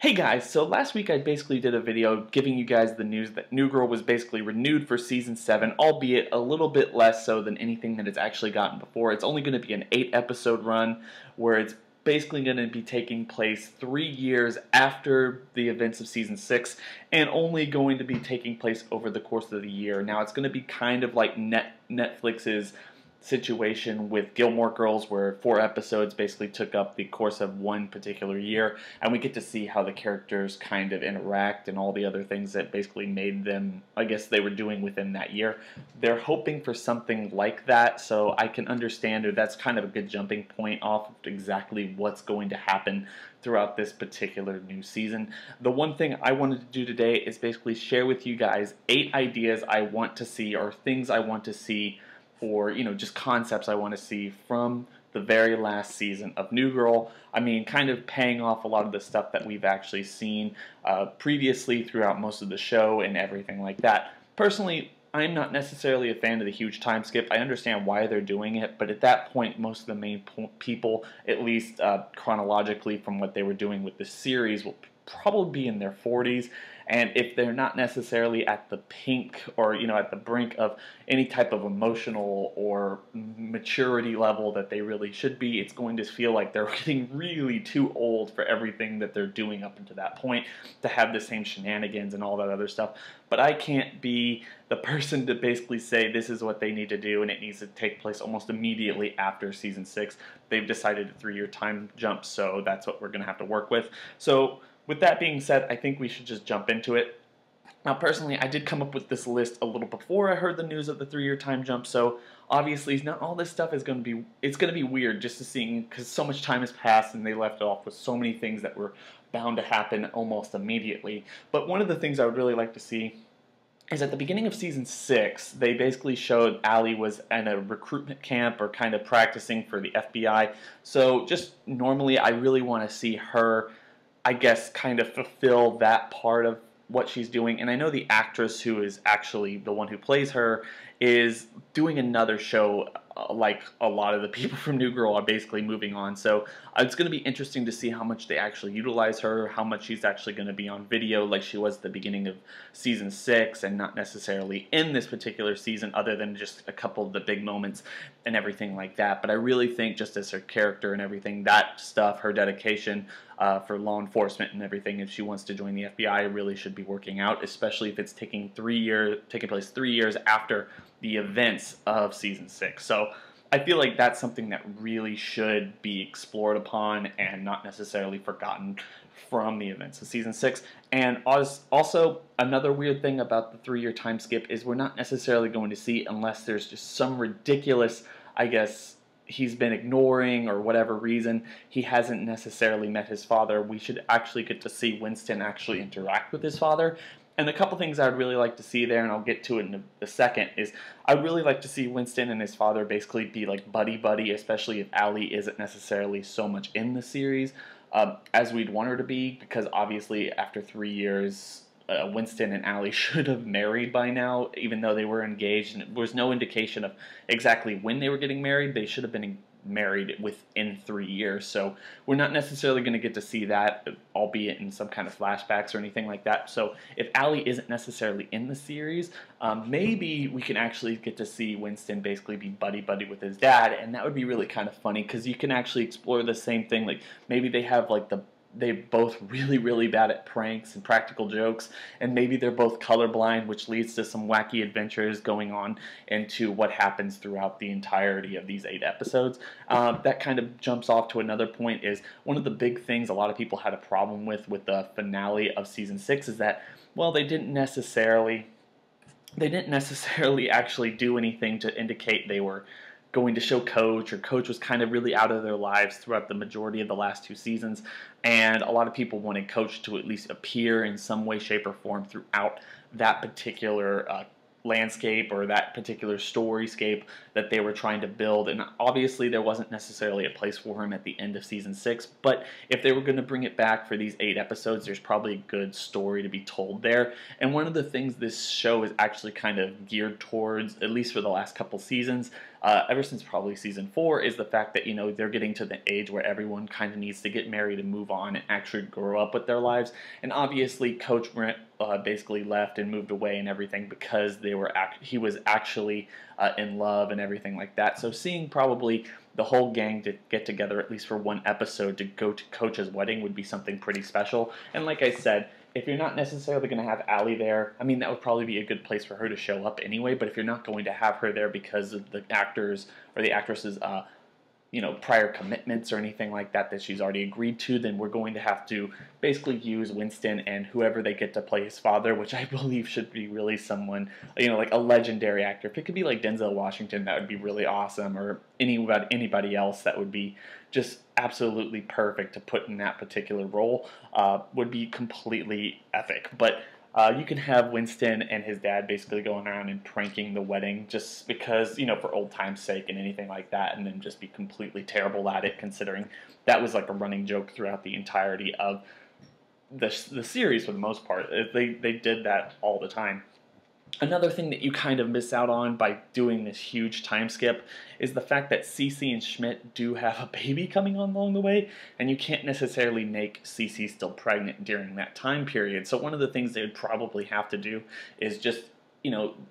Hey guys, so last week I basically did a video giving you guys the news that New Girl was basically renewed for Season 7, albeit a little bit less so than anything that it's actually gotten before. It's only going to be an 8-episode run where it's basically going to be taking place 3 years after the events of Season 6 and only going to be taking place over the course of the year. Now it's going to be kind of like Netflix's situation with Gilmore Girls, where 4 episodes basically took up the course of one particular year, and we get to see how the characters kind of interact and all the other things that basically made them, I guess, they were doing within that year. They're hoping for something like that, so I can understand that that's kind of a good jumping point off of exactly what's going to happen throughout this particular new season. The one thing I wanted to do today is basically share with you guys 8 ideas I want to see, or things I want to see, or just concepts I want to see from the very last season of New Girl. I mean, kind of paying off a lot of the stuff that we've actually seen previously throughout most of the show and everything like that. Personally, I'm not necessarily a fan of the huge time skip. I understand why they're doing it, but at that point, most of the main people, at least chronologically from what they were doing with the series, will probably be in their 40s, and if they're not necessarily at the peak or at the brink of any type of emotional or maturity level that they really should be, it's going to feel like they're getting really too old for everything that they're doing up until that point to have the same shenanigans and all that other stuff. But I can't be the person to basically say this is what they need to do and it needs to take place almost immediately after Season 6. They've decided a 3-year time jump, so that's what we're going to have to work with. So with that being said, I think we should just jump into it. Now, personally, I did come up with this list a little before I heard the news of the 3-year time jump, so obviously not all this stuff is going to be, it's going to be weird just to see, because so much time has passed and they left off with so many things that were bound to happen almost immediately. But one of the things I would really like to see is at the beginning of Season 6, they basically showed Allie was in a recruitment camp or kind of practicing for the FBI. So just normally I really want to see her, I guess, kind of fulfill that part of what she's doing. And I know the actress who is actually the one who plays her is doing another show, like a lot of the people from New Girl are basically moving on. So it's going to be interesting to see how much they actually utilize her, how much she's actually going to be on video like she was at the beginning of Season 6 and not necessarily in this particular season other than just a couple of the big moments and everything like that. But I really think just as her character and everything, that stuff, her dedication for law enforcement and everything, if she wants to join the FBI, really should be working out, especially if it's taking place 3 years after the events of Season 6. So I feel like that's something that really should be explored upon and not necessarily forgotten from the events of Season 6. And also, another weird thing about the 3-year time skip is we're not necessarily going to see, unless there's just some ridiculous, I guess, he's been ignoring or whatever reason, he hasn't necessarily met his father. We should actually get to see Winston actually interact with his father. And a couple things I'd really like to see there, and I'll get to it in a second, is I'd really like to see Winston and his father basically be like buddy-buddy, especially if Allie isn't necessarily so much in the series as we'd want her to be, because obviously after 3 years, Winston and Allie should have married by now, even though they were engaged, and there was no indication of exactly when they were getting married. They should have been married within 3 years, so we're not necessarily going to get to see that, albeit in some kind of flashbacks or anything like that. So if Allie isn't necessarily in the series, maybe we can actually get to see Winston basically be buddy-buddy with his dad, and that would be really kind of funny, because you can actually explore the same thing. Like, maybe they have like they're both really, really bad at pranks and practical jokes, and maybe they're both colorblind, which leads to some wacky adventures going on into what happens throughout the entirety of these 8 episodes. That kind of jumps off to another point, is one of the big things a lot of people had a problem with the finale of Season 6 is that, well, they didn't necessarily actually do anything to indicate they were going to show Coach, or Coach was kind of really out of their lives throughout the majority of the last 2 seasons, and a lot of people wanted Coach to at least appear in some way, shape, or form throughout that particular landscape or that particular storyscape that they were trying to build. And obviously there wasn't necessarily a place for him at the end of Season 6, but if they were going to bring it back for these 8 episodes, there's probably a good story to be told there. And one of the things this show is actually kind of geared towards, at least for the last couple seasons, ever since probably season 4, is the fact that, they're getting to the age where everyone kind of needs to get married and move on and actually grow up with their lives. And obviously, Coach Brent basically left and moved away and everything because he was actually in love and everything like that. So seeing probably the whole gang to get together at least for one episode to go to Coach's wedding would be something pretty special. And like I said, if you're not necessarily going to have Allie there, I mean, that would probably be a good place for her to show up anyway, but if you're not going to have her there because of the actors or the actresses' prior commitments or anything like that that she's already agreed to, then we're going to have to basically use Winston and whoever they get to play his father, which I believe should be really someone, like a legendary actor. If it could be like Denzel Washington, that would be really awesome, or anybody else that would be just absolutely perfect to put in that particular role, would be completely epic. But you can have Winston and his dad basically going around and pranking the wedding just because, for old time's sake and anything like that, and then just be completely terrible at it, considering that was like a running joke throughout the entirety of the series for the most part. They did that all the time. Another thing that you kind of miss out on by doing this huge time skip is the fact that Cece and Schmidt do have a baby coming on along the way, and you can't necessarily make Cece still pregnant during that time period. So one of the things they would probably have to do is just,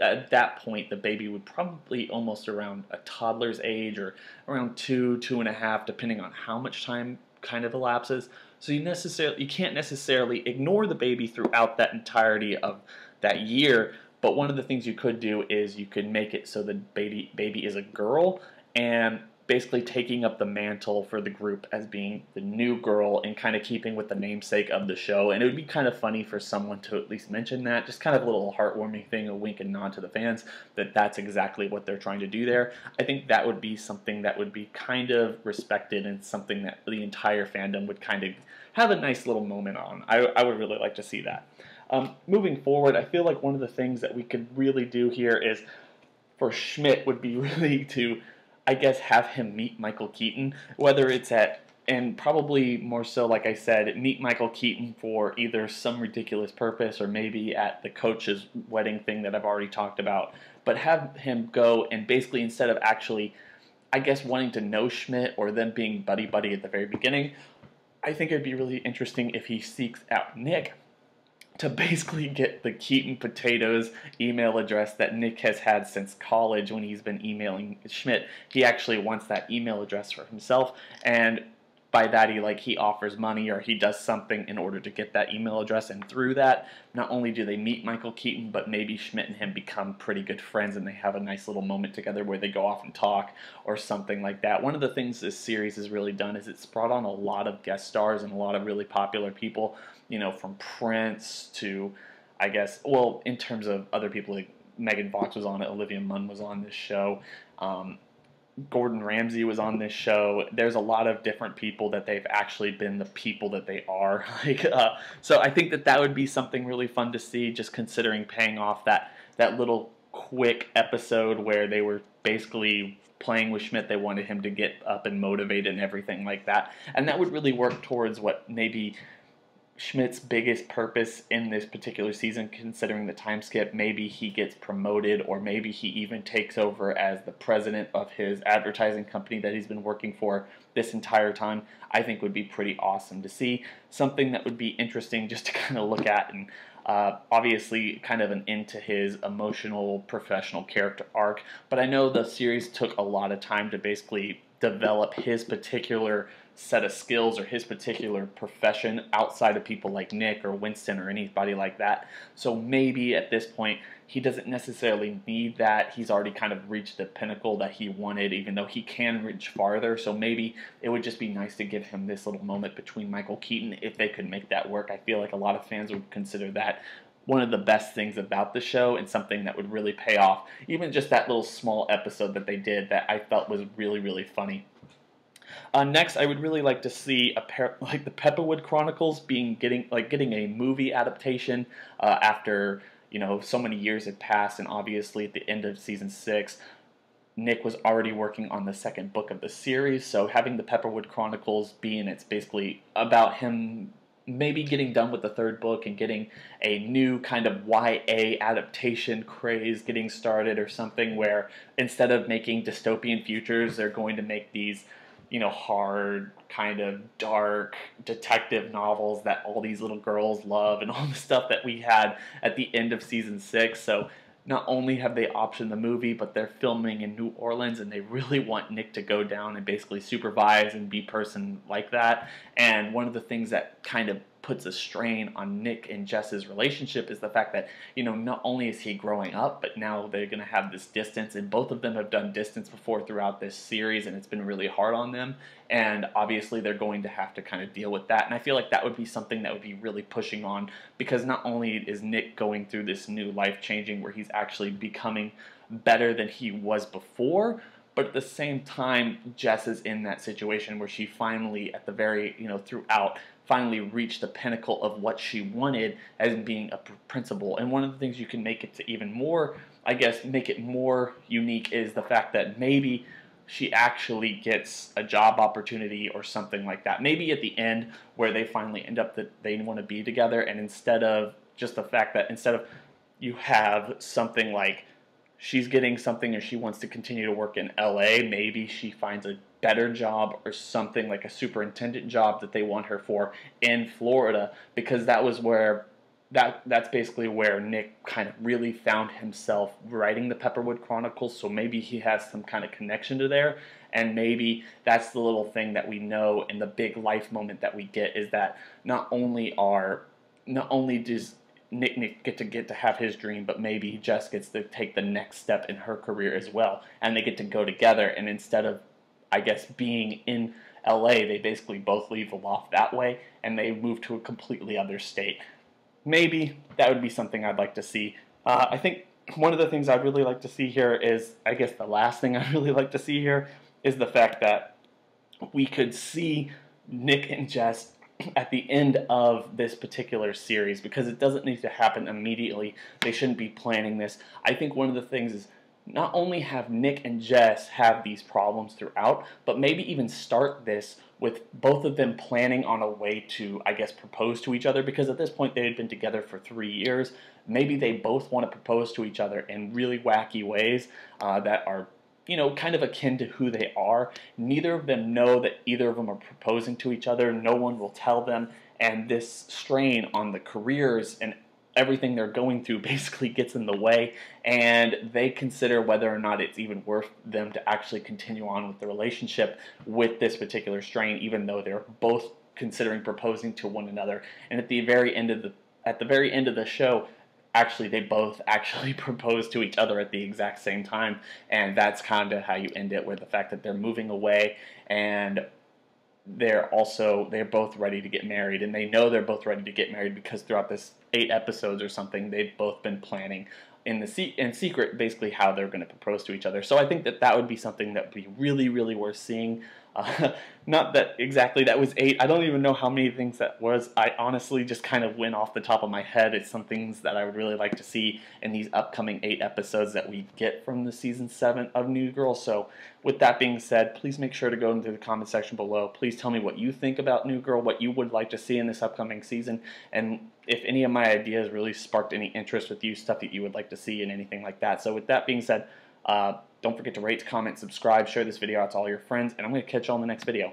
at that point, the baby would probably almost around a toddler's age or around 2.5, depending on how much time kind of elapses. So you can't necessarily ignore the baby throughout that entirety of that year. But one of the things you could do is you could make it so the baby is a girl, and basically taking up the mantle for the group as being the new girl and kind of keeping with the namesake of the show. And it would be kind of funny for someone to at least mention that, just kind of a little heartwarming thing, a wink and nod to the fans that that's exactly what they're trying to do there. I think that would be something that would be kind of respected and something that the entire fandom would kind of have a nice little moment on. I would really like to see that. Moving forward, I feel like one of the things that we could really do here is for Schmidt would be really to, I guess, have him meet Michael Keaton, whether it's and probably more so, like I said, meet Michael Keaton for either some ridiculous purpose or maybe at the Coach's wedding thing that I've already talked about, but have him go and basically, instead of actually, I guess, wanting to know Schmidt or them being buddy-buddy at the very beginning, I think it'd be really interesting if he seeks out Nick to basically get the Keaton Potatoes email address that Nick has had since college when he's been emailing Schmidt. He actually wants that email address for himself, and by that he offers money or he does something in order to get that email address, and through that, not only do they meet Michael Keaton, but maybe Schmidt and him become pretty good friends and they have a nice little moment together where they go off and talk or something like that. One of the things this series has really done is it's brought on a lot of guest stars and a lot of really popular people, from Prince to, I guess, well, in terms of other people, like Megan Fox was on it, Olivia Munn was on this show, Gordon Ramsay was on this show. There's a lot of different people that they've actually been the people that they are. So I think that would be something really fun to see, just considering paying off that little quick episode where they were basically playing with Schmidt. They wanted him to get up and motivated and everything like that. And that would really work towards what maybe Schmidt's biggest purpose in this particular season, considering the time skip. Maybe he gets promoted, or maybe he even takes over as the president of his advertising company that he's been working for this entire time. I think would be pretty awesome to see. Something that would be interesting just to kind of look at, and obviously kind of an end to his emotional professional character arc. But I know the series took a lot of time to basically develop his particular set of skills or his particular profession outside of people like Nick or Winston or anybody like that. So maybe at this point he doesn't necessarily need that. He's already kind of reached the pinnacle that he wanted, even though he can reach farther. So maybe it would just be nice to give him this little moment between Michael Keaton if they could make that work. I feel like a lot of fans would consider that one of the best things about the show and something that would really pay off. Even just that little small episode that they did that I felt was really, really funny. Next, I would really like to see like the Pepperwood Chronicles getting a movie adaptation after so many years had passed, and obviously at the end of season 6, Nick was already working on the second book of the series. So having the Pepperwood Chronicles it's basically about him maybe getting done with the third book and getting a new kind of YA adaptation craze getting started, or something where instead of making dystopian futures, they're going to make these, hard, kind of dark detective novels that all these little girls love, and all the stuff that we had at the end of season 6. So not only have they optioned the movie, but they're filming in New Orleans, and they really want Nick to go down and basically supervise and be person like that. And one of the things that kind of puts a strain on Nick and Jess's relationship is the fact that, not only is he growing up, but now they're going to have this distance, and both of them have done distance before throughout this series, and it's been really hard on them. And obviously they're going to have to kind of deal with that. And I feel like that would be something that would be really pushing on, because not only is Nick going through this new life changing where he's actually becoming better than he was before, but at the same time, Jess is in that situation where she finally, at the very, throughout, finally reached the pinnacle of what she wanted as being a principal. And one of the things you can make it to even more, I guess, make it more unique is the fact that maybe she actually gets a job opportunity or something like that. Maybe at the end where they finally end up that they want to be together, and instead of just the fact that instead of you have something like she's getting something and she wants to continue to work in LA, maybe she finds a better job or something like a superintendent job that they want her for in Florida, because that was where that's basically where Nick kind of really found himself writing the Pepperwood Chronicles. So maybe he has some kind of connection to there, and maybe that's the little thing that we know, and the big life moment that we get is that not only does Nick get to have his dream, but maybe Jess gets to take the next step in her career as well, and they get to go together. And instead of, I guess, being in LA, they basically both leave the loft that way, and they move to a completely other state. Maybe that would be something I'd like to see. I think one of the things I'd really like to see here is, I guess the last thing I'd really like to see here is the fact that we could see Nick and Jess at the end of this particular series, because it doesn't need to happen immediately. They shouldn't be planning this. I think one of the things is not only have Nick and Jess have these problems throughout, but maybe even start this with both of them planning on a way to, I guess, propose to each other, because at this point they had been together for 3 years. Maybe they both want to propose to each other in really wacky ways that are, kind of akin to who they are. Neither of them know that either of them are proposing to each other. No one will tell them, and this strain on the careers and everything they're going through basically gets in the way, and they consider whether or not it's even worth them to actually continue on with the relationship with this particular strain, even though they're both considering proposing to one another. And at the very end of the show, actually they both actually propose to each other at the exact same time, and that's kind of how you end it, with the fact that they're moving away, and they're both ready to get married, and they know they're both ready to get married because throughout this 8 episodes or something, they've both been planning in secret basically how they're going to propose to each other. So I think that would be something that would be really, really worth seeing. Not that exactly that was 8. I don't even know how many things that was. I honestly just kind of went off the top of my head. It's some things that I would really like to see in these upcoming 8 episodes that we get from the season 7 of New Girl. So with that being said, please make sure to go into the comment section below. Please tell me what you think about New Girl, what you would like to see in this upcoming season, and if any of my ideas really sparked any interest with you, stuff that you would like to see and anything like that. So with that being said, don't forget to rate, comment, subscribe, share this video out to all your friends, and I'm going to catch you on the next video.